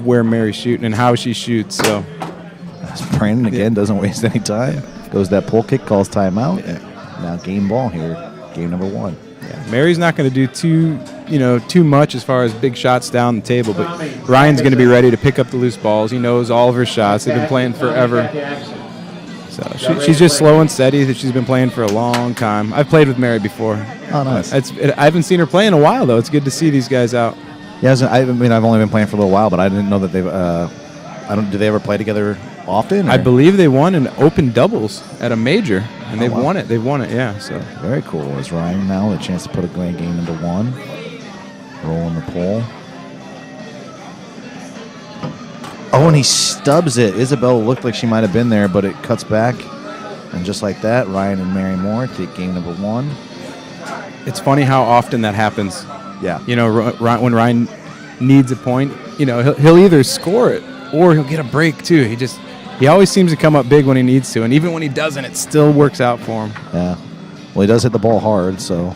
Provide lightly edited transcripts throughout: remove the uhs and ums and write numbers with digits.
where Mary's shooting and how she shoots. So Brandon again doesn't waste any time. Goes that pull kick, calls timeout. Yeah. Now game ball here, game number 1. yeah, Mary's not going to do too much as far as big shots down the table, but Ryan's going to be ready to pick up the loose balls. He knows all of her shots. They've been playing forever. So she's just slow and steady. That she's been playing for a long time. I've played with Mary before. Oh, nice. I haven't seen her play in a while though. It's good to see these guys out. Yeah, I've only been playing for a little while, but I didn't know that they've. Do they ever play together often? Or? I believe they won an open doubles at a major, and they've won it. They've won it, yeah. So very cool. As Ryan now a chance to put a game into 1. Rolling the pole. Oh, and he stubs it. Isabel looked like she might have been there, but it cuts back. And just like that, Ryan and Mary Moore take game number 1. It's funny how often that happens. Yeah. When Ryan needs a point, he'll either score it or he'll get a break too. He always seems to come up big when he needs to, and even when he doesn't, it still works out for him. Yeah. Well, he does hit the ball hard, so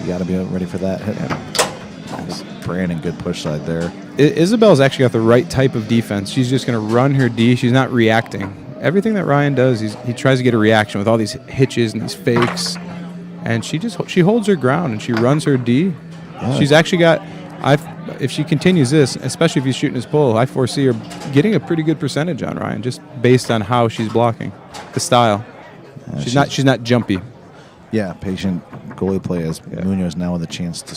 you got to be ready for that hit. Yeah. Brandon, good push side there. Isabel's actually got the right type of defense. She's just going to run her D. She's not reacting. Everything that Ryan does, he tries to get a reaction with all these hitches and these fakes, and she holds her ground and she runs her D. Yeah. She's actually got. If she continues this, especially if he's shooting his pull, I foresee her getting a pretty good percentage on Ryan, just based on how she's blocking, the style. She's not jumpy. Yeah, patient goalie play as Munoz now with a chance to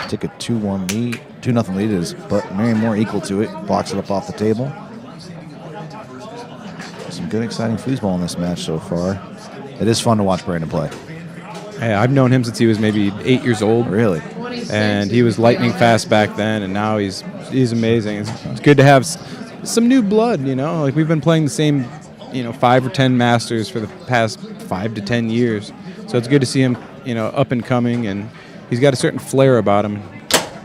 take a 2-1 lead, 2-0 lead is, but Mary Moore equal to it, blocks it up off the table. Some good, exciting foosball in this match so far. It is fun to watch Brandon play. Hey, I've known him since he was maybe 8 years old. Really? And he was lightning fast back then, and now he's amazing. It's good to have some new blood, Like we've been playing the same, 5 or 10 Masters for the past 5 to 10 years. So it's good to see him, up and coming, and he's got a certain flair about him.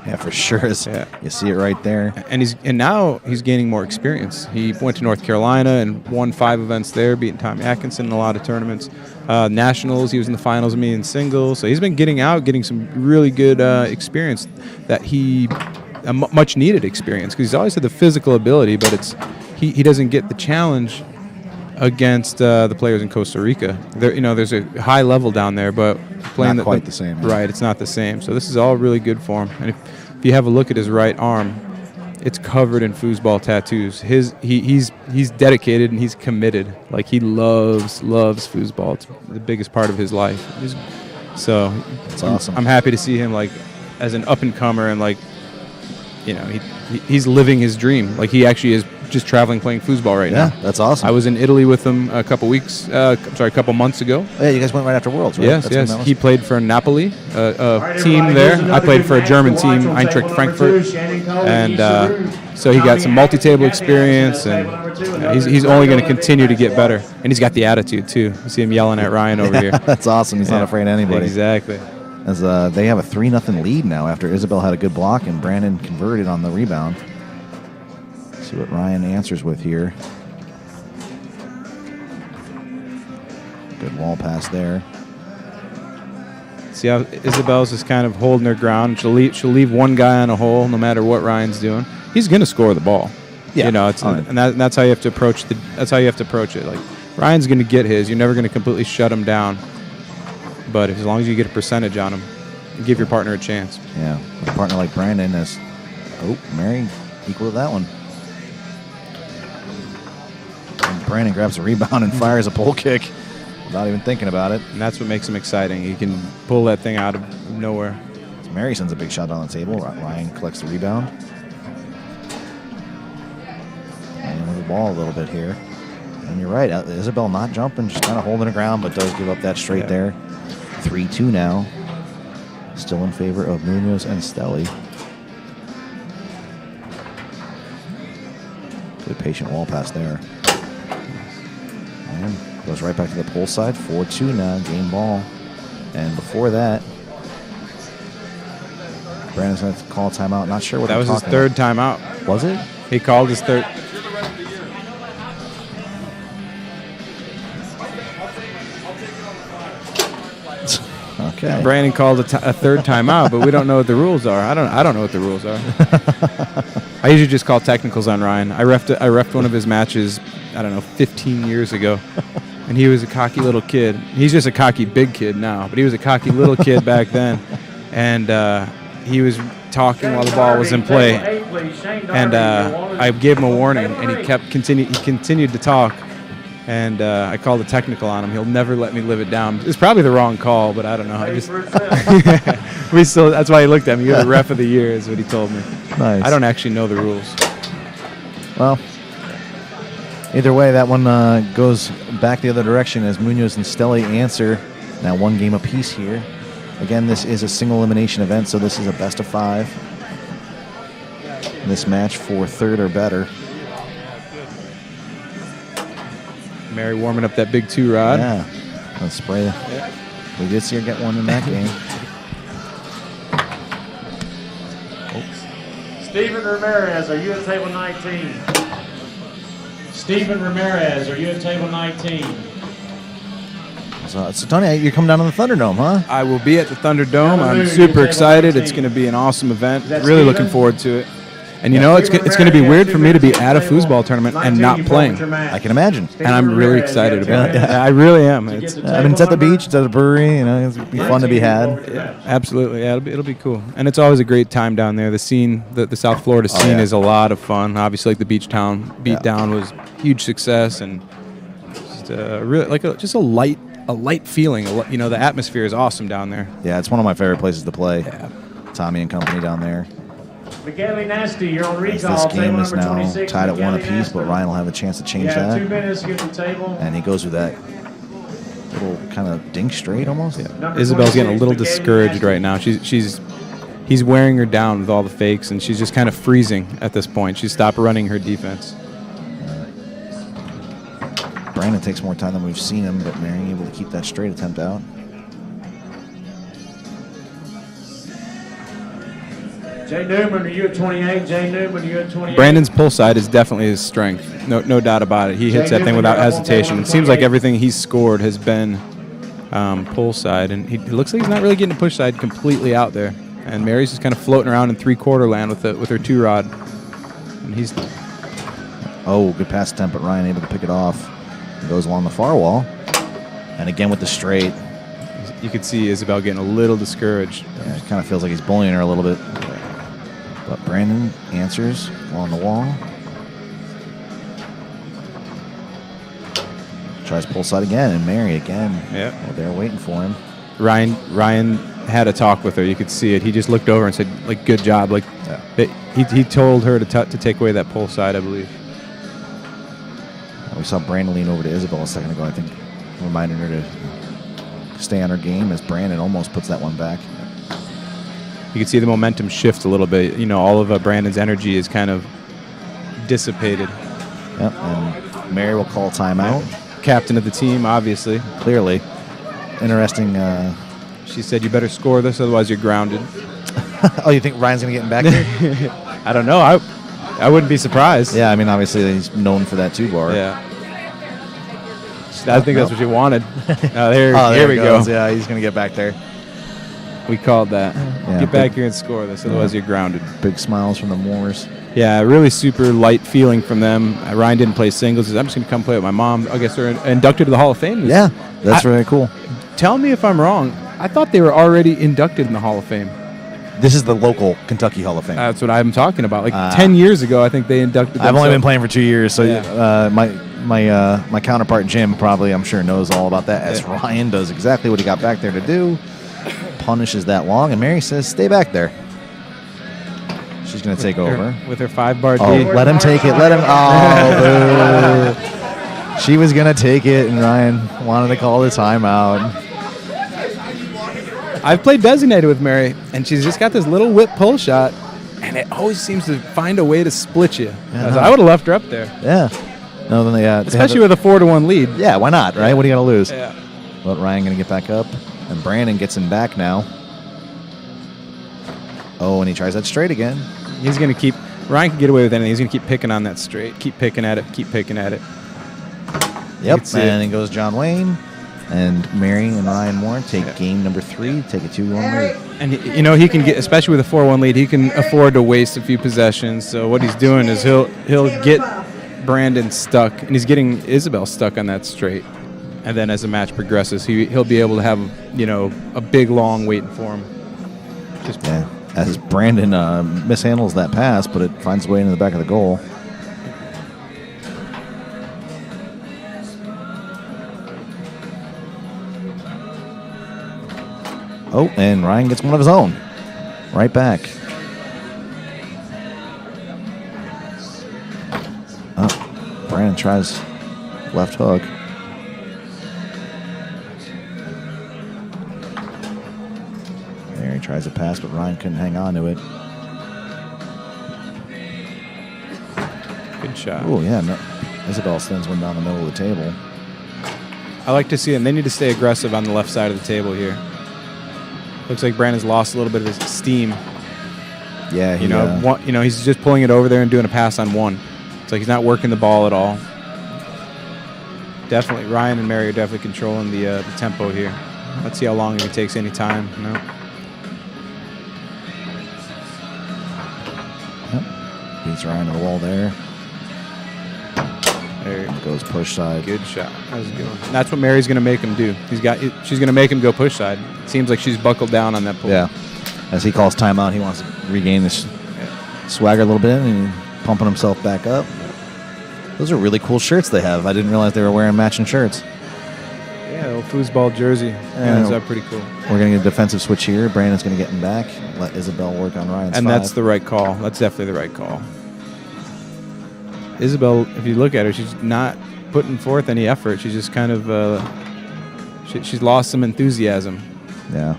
Yeah, for sure. You see it right there. And now he's gaining more experience. He went to North Carolina and won 5 events there, beating Tommy Atkinson in a lot of tournaments. Nationals, he was in the finals with me in singles. So he's been getting some really good experience that much needed experience, because he's always had the physical ability, but he doesn't get the challenge against the players in Costa Rica. There's a high level down there, but playing not quite the same. Right, it's not the same. So this is all really good for him. And if you have a look at his right arm, it's covered in foosball tattoos. He's dedicated and he's committed. Like he loves foosball. It's the biggest part of his life. So it's awesome. I'm happy to see him like as an up and comer, and like he's living his dream. Like he actually is just traveling playing foosball right now. Yeah, that's awesome. I was in Italy with him a couple months ago. Oh, yeah, you guys went right after Worlds, right? Yes. He played for Napoli, a team there. I played for a German team, Eintracht Frankfurt, and so he got some multi-table experience, and he's only going to continue to get better. And he's got the attitude too. You see him yelling at Ryan over here. That's awesome. He's not afraid of anybody. Exactly. As they have a 3-0 lead now after Isabel had a good block and Brandon converted on the rebound. See what Ryan answers with here. Good wall pass there. See how Isabel's just kind of holding her ground. She'll leave one guy on a hole no matter what Ryan's doing. He's going to score the ball. Yeah. And that's how you have to approach it. Like Ryan's going to get his. You're never going to completely shut him down. But as long as you get a percentage on him, give your partner a chance. Yeah. With a partner like Brandon Mary equal to that one. And Brandon grabs a rebound and fires a pole kick without even thinking about it. And that's what makes him exciting. He can pull that thing out of nowhere. So Mary sends a big shot on the table. Ryan collects the rebound. And with the ball a little bit here. And you're right, Isabel not jumping, just kind of holding the ground, but does give up that straight there. 3-2 now. Still in favor of Munoz and Stelly. Good patient wall pass there. And goes right back to the pole side. 4-2 now, game ball. And before that, Brandon's going to call timeout. Not sure what that was his third timeout. Was it? He called his third. Okay. Brandon called a third timeout, but we don't know what the rules are. I don't know what the rules are. I usually just call technicals on Ryan. I refed one of his matches, I don't know, 15 years ago. And he was a cocky little kid. He's just a cocky big kid now, but he was a cocky little kid back then. And he was talking while the ball was in play. And I gave him a warning, and he continued to talk. And I called a technical on him. He'll never let me live it down. It's probably the wrong call, but I don't know. That's why he looked at me. You're the ref of the year, is what he told me. Nice. I don't actually know the rules. Well, either way, that one goes back the other direction as Munoz and Stelly answer. Now 1 game apiece here. Again, this is a single elimination event, so this is a best of 5. This match for 3rd or better. Mary warming up that big 2-rod. Yeah, let's spray. Yeah. We did see her get one in that game. Stephen Ramirez, are you at table 19? Stephen Ramirez, are you at table 19? So Tony, you're coming down to the Thunderdome, huh? I will be at the Thunderdome. I'm super excited. It's going to be an awesome event. Really looking forward to it. And you know, it's going to be weird for me to be at a foosball tournament and not playing. I can imagine. And I'm really excited about it. Yeah, I really am. I mean, it's at the beach, it's at a brewery. You know, it'll be fun to be had. Yeah, absolutely. Yeah, it'll be cool. And it's always a great time down there. The scene, the South Florida scene, is a lot of fun. Obviously, like the Beach Town Beatdown was a huge success, and just really just a light feeling. You know, the atmosphere is awesome down there. Yeah, it's one of my favorite places to play. Yeah. Tommy and company down there. McKinley Nasty, you're on As recall. this game is now 26, tied at 1 McKinley apiece, but Nasty. Ryan will have a chance to change Yeah, that. 2 minutes, get the table. And he goes with that little kind of dink straight almost. Yeah. Number Isabel's getting a 26, little McKinley discouraged Nasty. right now. He's wearing her down with all the fakes, and she's just kind of freezing at this point. She's stopped running her defense. Brandon takes more time than we've seen him, but Mary able to keep that straight attempt out. Jay Newman, are you at 28? Jay Newman, are you at 28? Brandon's pull side is definitely his strength. No doubt about it. He hits that thing without hesitation. It seems like everything he's scored has been pull side, and it looks like he's not really getting the push side completely out there. And Mary's just kind of floating around in 3/4 land with her 2-rod. And he's Oh, good pass attempt, but Ryan able to pick it off. He goes along the far wall. And again with the straight. you could see Isabel getting a little discouraged. Yeah, it kind of feels like he's bullying her a little bit. But Brandon answers along the wall. Tries pull side again, and Mary again. Yeah. Well, they're waiting for him. Ryan had a talk with her. You could see it. He just looked over and said, like, good job. Like, Yeah. he told her to take away that pull side, I believe. We saw Brandon lean over to Isabel a second ago, I think, reminding her to stay on her game as Brandon almost puts that one back. You can see the momentum shift a little bit. You know, all of Brandon's energy is kind of dissipated. Yep, and Mary will call timeout. Captain of the team, obviously. Clearly. Interesting. She said, you better score this, otherwise you're grounded. Oh, you think Ryan's going to get him back there? I don't know. I wouldn't be surprised. Yeah, I mean, obviously he's known for that 2-bar. Yeah. I think that's what you wanted. Here there we it go. goes. Yeah, he's going to get back there. We called that. Yeah, Get back here and score this, otherwise you're grounded. Big smiles from the Moors. Yeah, really super light feeling from them. Ryan didn't play singles. He said, I'm just going to come play with my mom. I guess they're inducted to the Hall of Fame. Yeah, that's really cool. Tell me if I'm wrong. I thought they were already inducted in the Hall of Fame. This is the local Kentucky Hall of Fame. That's what I'm talking about. Like 10 years ago, I think they inducted them. I've only been playing for 2 years, so Yeah. my counterpart Jim probably, I'm sure, knows all about that. As Ryan does exactly what he got back there to do, punishes that long, and Mary says, "Stay back there." She's going to take over with her 5-bar D. Oh, let him take it. Let him. Oh, boo. She was going to take it, and Ryan wanted to call the timeout. I've played designated with Mary, and she's just got this little whip pull shot, and it always seems to find a way to split you. I would have left her up there, Yeah. No, then they especially with a 4-1 lead. Yeah, why not, right? What are you going to lose? Yeah. But Ryan going to get back up, and Brandon gets him back now. Oh, and he tries that straight again. He's going to keep. Ryan can get away with anything. He's going to keep picking on that straight. Keep picking at it. Keep picking at it. Yep, can see and it. then goes John Wayne. And Mary and Ryan Warren take game number 3, take a 2-1 lead. And he can get, especially with a 4-1 lead, he can afford to waste a few possessions. So what he's doing is he'll get Brandon stuck, and he's getting Isabel stuck on that straight. And then as the match progresses, he'll be able to have a big long waiting for him. As Brandon mishandles that pass, but it finds its way into the back of the goal. Oh, and Ryan gets one of his own. Right back. Oh, Brandon tries left hook. There he tries to pass, but Ryan couldn't hang on to it. Good shot. Oh, yeah. No. Isabel sends one down the middle of the table. I like to see them. They need to stay aggressive on the left side of the table here. Looks like Brandon's lost a little bit of his steam. Yeah, he's just pulling it over there and doing a pass on one. It's like he's not working the ball at all. Definitely, Ryan and Mary are definitely controlling the tempo here. Let's see how long it takes any time. No. Yep. Beats Ryan to the wall there. There goes push side. Good shot. That was a good one. And that's what Mary's going to make him do. She's going to make him go push side. Seems like she's buckled down on that pull. Yeah. As he calls timeout, he wants to regain this swagger a little bit and pumping himself back up. Those are really cool shirts they have. I didn't realize they were wearing matching shirts. Yeah, little foosball jersey. Yeah, that's pretty cool. We're going to get a defensive switch here. Brandon's going to get him back. Let Isabel work on Ryan's And 5. that's the right call. That's definitely the right call. Isabel, if you look at her, she's not putting forth any effort. She's just kind of, she's lost some enthusiasm. Yeah.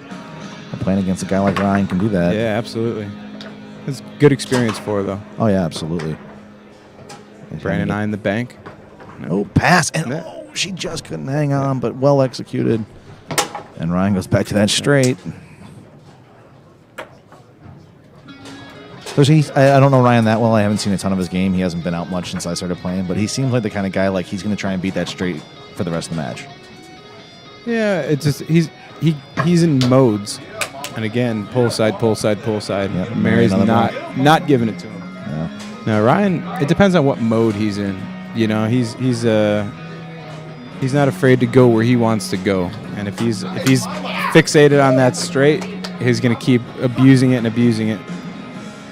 Playing against a guy like Ryan can do that. Yeah, absolutely. It's good experience for her, though. Oh, yeah, absolutely. Brandon eyeing the bank. No pass. And she just couldn't hang on, but well executed. And Ryan goes back to that straight. So I don't know Ryan that well. I haven't seen a ton of his game. He hasn't been out much since I started playing, but he seems like the kind of guy like he's going to try and beat that straight for the rest of the match. Yeah, it's just he's in modes, and again, pull side, pull side, pull side. Yep. Mary's not giving it to him. Yeah. Now Ryan, it depends on what mode he's in. You know, he's not afraid to go where he wants to go, and if he's fixated on that straight, he's going to keep abusing it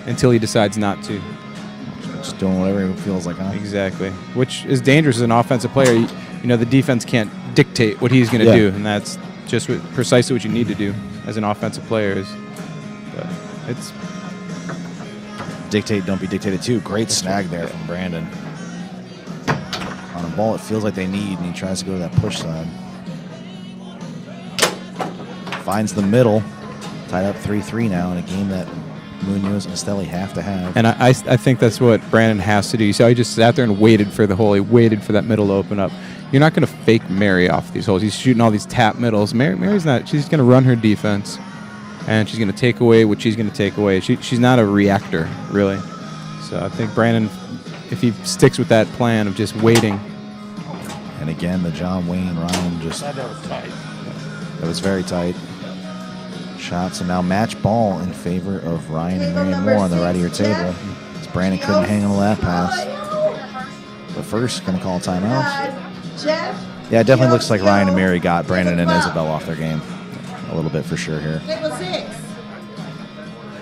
until he decides not to. Just doing whatever he feels like, huh? Exactly, which is dangerous as an offensive player. You know, the defense can't dictate what he's going to do, and that's just precisely what you need to do as an offensive player. But it's dictate, don't be dictated to. Great snag there from Brandon. On a ball it feels like they need, and he tries to go to that push side. Finds the middle. Tied up 3-3 now in a game that Munoz and Esteli have to have. And I think that's what Brandon has to do. You see how he just sat there and waited for the hole. He waited for that middle to open up. You're not going to fake Mary off these holes. He's shooting all these tap middles. Mary's not. She's going to run her defense, and she's going to take away what she's going to take away. She's not a reactor, really. So I think Brandon, if he sticks with that plan of just waiting. And again, the John Wayne Ryan just... That was tight. That was very tight. Shots, and now match ball in favor of Ryan and Marion Moore on the right of your table. As Brandon couldn't hang on that pass. But first, going to call a timeout. Yeah, it definitely looks like Ryan and Mary got Brandon and Isabel off their game a little bit for sure here.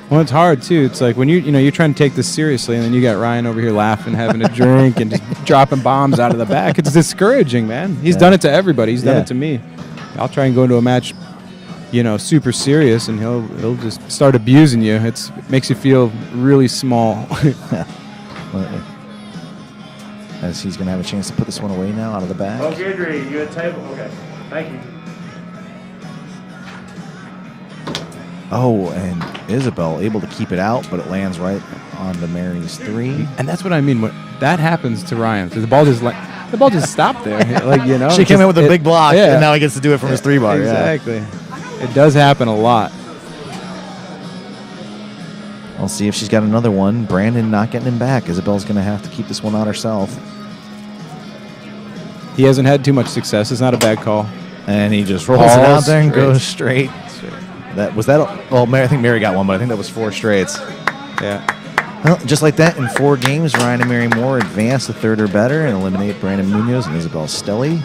Well, it's hard too. It's like when you're trying to take this seriously, and then you got Ryan over here laughing, having a drink, and just dropping bombs out of the back. It's discouraging, man. He's done it to everybody. He's done it to me. I'll try and go into a match, super serious, and he'll just start abusing you. It makes you feel really small. As he's going to have a chance to put this one away now out of the bag. Oh, Guidry, you at table? Okay. Thank you. Oh, and Isabel able to keep it out, but it lands right onto Mary's 3. And that's what I mean. When that happens to Ryan, the ball just stopped there. She came in with a big block, and now he gets to do it from his 3-bar. Exactly. Yeah. It does happen a lot. We'll see if she's got another one. Brandon not getting him back. Isabel's going to have to keep this one out herself. He hasn't had too much success. It's not a bad call. And he just rolls it out there and goes straight. Straight. I think Mary got one, but I think that was 4 straights. Yeah. Well, just like that, in 4 games, Ryan and Mary Moore advance to 3rd or better and eliminate Brandon Munoz and Isabel Stelly.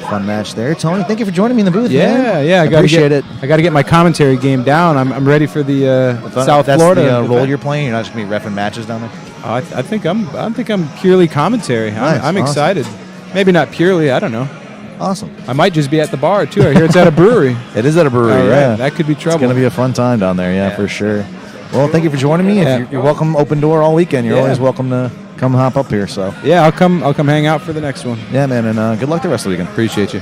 Fun match there. Tony, thank you for joining me in the booth, man. Yeah. Appreciate it. I got to get my commentary game down. I'm ready for the South Florida. That's the role you're playing. You're not just going to be reffing matches down there. I think I'm purely commentary. Nice, I'm awesome. excited. Maybe not purely. I don't know. Awesome. I might just be at the bar too. I hear it's at a brewery. It is at a brewery. All right, Yeah, that could be trouble. It's going to be a fun time down there. Yeah, for sure. Well, thank you for joining me. Yeah. You're welcome. Open door all weekend. You're Yeah. always welcome to come hop up here. So Yeah, I'll come hang out for the next one. yeah, man, and good luck the rest of the weekend. Appreciate you.